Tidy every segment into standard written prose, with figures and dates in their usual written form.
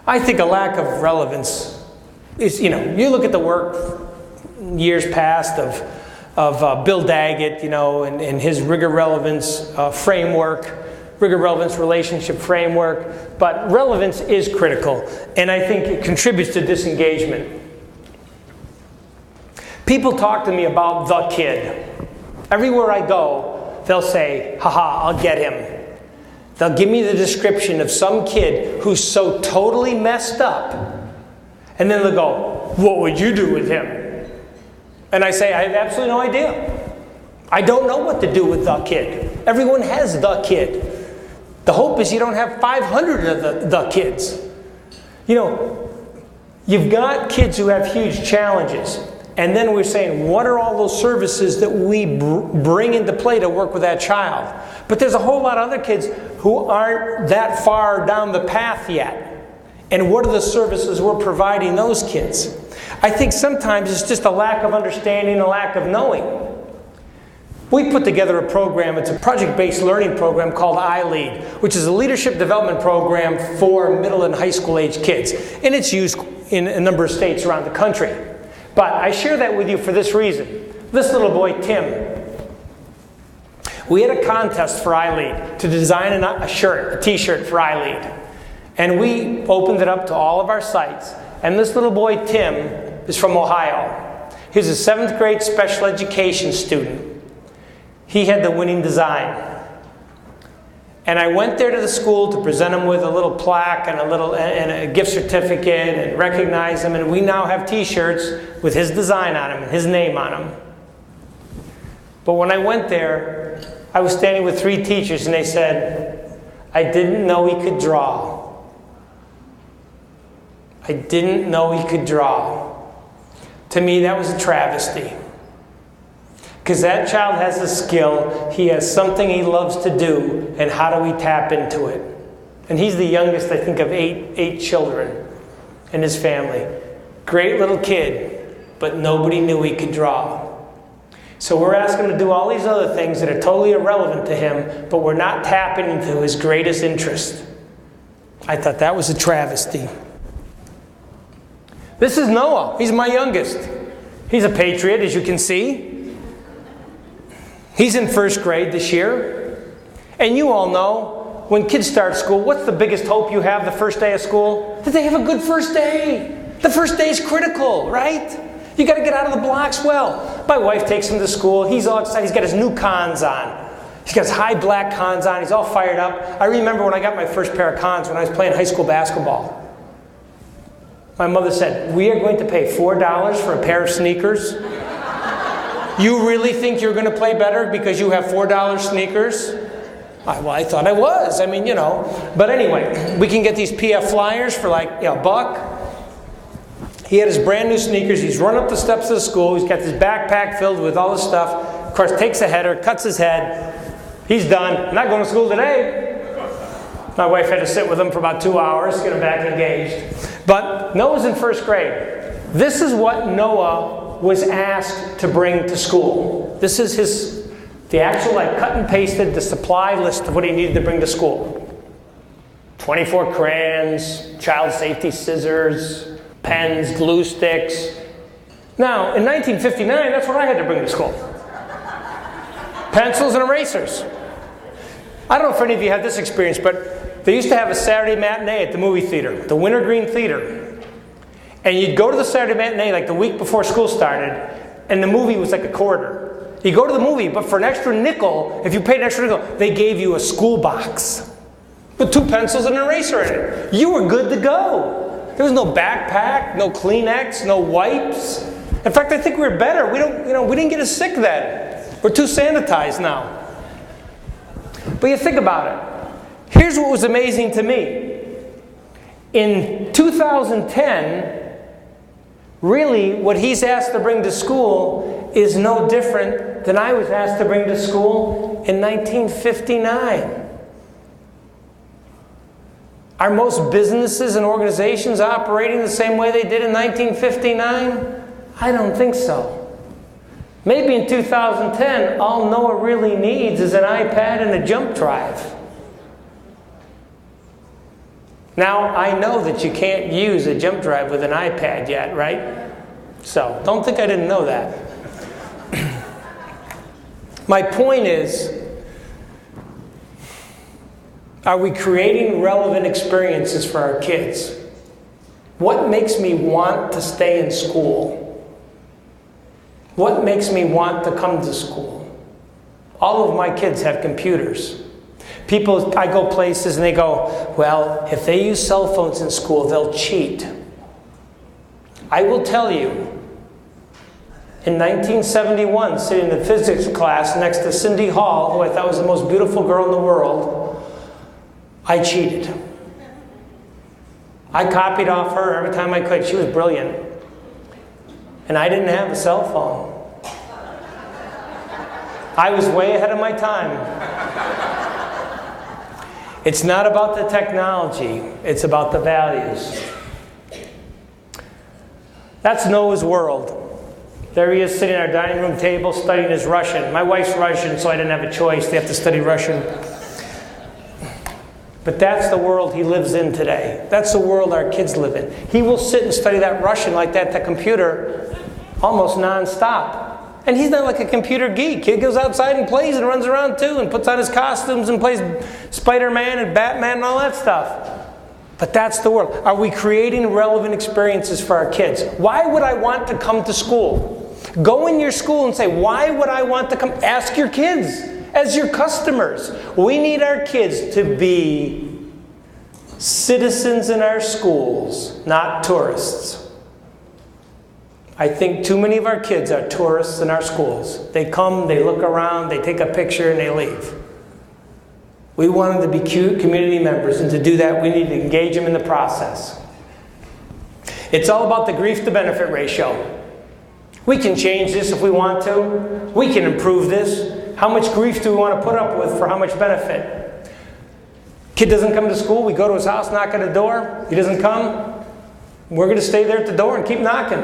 I think a lack of relevance is, you look at the work years past of Bill Daggett, and his rigor relevance framework, rigor relevance relationship framework. But relevance is critical, and I think it contributes to disengagement. People talk to me about the kid. Everywhere I go, they'll say, haha, I'll get him. They'll give me the description of some kid who's so totally messed up, and then they'll go, what would you do with him? And I say, I have absolutely no idea. I don't know what to do with the kid. Everyone has the kid. The hope is you don't have 500 of the kids. You've got kids who have huge challenges. And then we're saying, what are all those services that we bring into play to work with that child? But there's a whole lot of other kids who aren't that far down the path yet. And what are the services we're providing those kids? I think sometimes it's just a lack of understanding, a lack of knowing. We put together a program, it's a project-based learning program called iLead, which is a leadership development program for middle and high school age kids. And it's used in a number of states around the country. But I share that with you for this reason. This little boy, Tim, we had a contest for iLead to design a t-shirt for iLead. And we opened it up to all of our sites. And this little boy, Tim, is from Ohio. He's a 7th grade special education student. He had the winning design. And I went there to the school to present him with a little plaque and a gift certificate and recognize him. And we now have t-shirts with his design on them and his name on them. But when I went there, I was standing with 3 teachers and they said, I didn't know he could draw. I didn't know he could draw. To me, that was a travesty. Because that child has a skill, he has something he loves to do, and how do we tap into it? And he's the youngest, I think, of eight children in his family. Great little kid, but nobody knew he could draw. So we're asking him to do all these other things that are totally irrelevant to him, but we're not tapping into his greatest interest. I thought that was a travesty. This is Noah. He's my youngest. He's a patriot, as you can see. He's in 1st grade this year. And you all know, when kids start school, what's the biggest hope you have the first day of school? That they have a good first day. The first day is critical, right? You got to get out of the blocks well. My wife takes him to school. He's all excited. He's got his new cons on. He's got his high black cons on. He's all fired up. I remember when I got my first pair of cons when I was playing high school basketball. My mother said, we are going to pay $4 for a pair of sneakers. You really think you're going to play better because you have $4 sneakers? Well, I thought I was. I mean, But anyway, we can get these PF Flyers for like $1. He had his brand new sneakers. He's run up the steps of the school. He's got this backpack filled with all this stuff. Of course, takes a header, cuts his head. He's done. I'm not going to school today. My wife had to sit with him for about 2 hours, get him back engaged. But Noah's in 1st grade. This is what Noah was asked to bring to school. This is the actual, cut and pasted, the supply list of what he needed to bring to school. 24 crayons, child safety scissors, pens, glue sticks. Now, in 1959, that's what I had to bring to school. Pencils and erasers. I don't know if any of you had this experience, but they used to have a Saturday matinee at the movie theater, the Wintergreen Theater. And you'd go to the Saturday matinee like the week before school started, and the movie was like $0.25. You go to the movie, but for an extra nickel, if you paid an extra nickel, they gave you a school box with 2 pencils and an eraser in it. You were good to go. There was no backpack, no Kleenex, no wipes. In fact, I think we were better. We didn't get as sick then. We're too sanitized now. But you think about it. Here's what was amazing to me. In 2010, really, what he's asked to bring to school is no different than I was asked to bring to school in 1959. Are most businesses and organizations operating the same way they did in 1959? I don't think so. Maybe in 2010, all Noah really needs is an iPad and a jump drive. Now, I know that you can't use a jump drive with an iPad yet, right? So, don't think I didn't know that. My point is, are we creating relevant experiences for our kids? What makes me want to stay in school? What makes me want to come to school? All of my kids have computers. I go places and they go, well, if they use cell phones in school, they'll cheat. I will tell you, in 1971, sitting in the physics class next to Cindy Hall, who I thought was the most beautiful girl in the world, I cheated. I copied off her every time I could. She was brilliant. And I didn't have a cell phone. I was way ahead of my time. It's not about the technology. It's about the values. That's Noah's world. There he is sitting at our dining room table studying his Russian. My wife's Russian, so I didn't have a choice. They have to study Russian. But that's the world he lives in today. That's the world our kids live in. He will sit and study that Russian like that, the computer, almost nonstop. And he's not like a computer geek. He goes outside and plays and runs around too and puts on his costumes and plays Spider-Man and Batman and all that stuff. But that's the world. Are we creating relevant experiences for our kids? Why would I want to come to school? Go in your school and say, why would I want to come? Ask your kids as your customers. We need our kids to be citizens in our schools, not tourists. I think too many of our kids are tourists in our schools. They come, they look around, they take a picture, and they leave. We want them to be cute community members, and to do that, we need to engage them in the process. It's all about the grief to benefit ratio. We can change this if we want to. We can improve this. How much grief do we want to put up with for how much benefit? Kid doesn't come to school, we go to his house, knock on the door. He doesn't come. We're going to stay there at the door and keep knocking.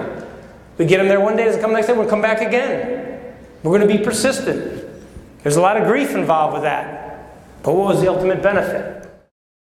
We get him there one day, doesn't come next day, we'll come back again. We're going to be persistent. There's a lot of grief involved with that. But what was the ultimate benefit?